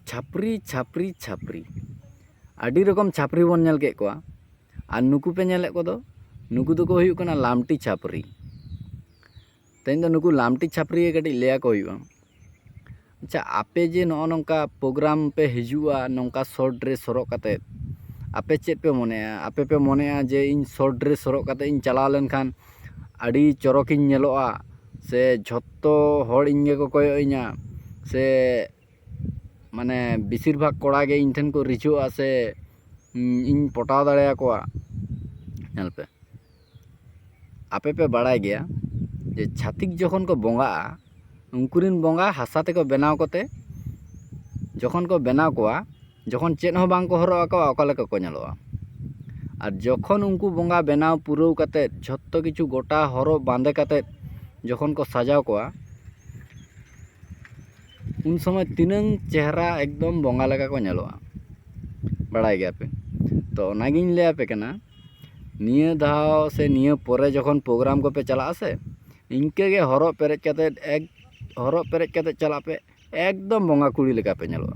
छापरी छापरी छापरी आड़ी रकम छापरी बन नेल के कोआ और नुकु पे नेले को दो नुकु दो को हुयुक कना लामटी छापरी तेन दो नुकु लामटी छापरी कटी लेया को हुयुआ। अच्छा आपे जे नो नंका प्रोग्राम पे हिजुआ नंका शॉर्ट ड्रेस हरक काते आपे चेत पे मोनेया आपे पे मोनेया जे इन शॉर्ट ड्रेस हरक काते इन चला लेन खान आड़ी चरकिन नेलोआ से झत्तो हर इन को कोयोइया से माने बेसिर भाग कोड़ा गे इन ठेन को रिझुआ से इन पटाव दाड़ेया कोआ नेल पे आपे पे बाड़ाय गया जे छातिक जखन को बंगा उनकुरिन बंगा हासा ते को बनाव कोते जखन को बनाव कोआ जखन चेद हो बांग को हरवा को ओका लेका को नेलोआ और जखन उनको बंगा बनाव पुरौ काते झत्तो किछु गोटा हरो बांधे काते जखन को सजाव कोआ उन समय तिनंग चेहरा एकदम बंगा लेका को नेलोआ बाड़ाय गया पे। तो नागिन ले पे कना निया दाव से निया परे जखन प्रोग्राम को पे चला से इनके गे हरो पेरेज काते एक हरो पेरेज काते चला पे एकदम बंगा कुड़ी लेका पे नेलोआ।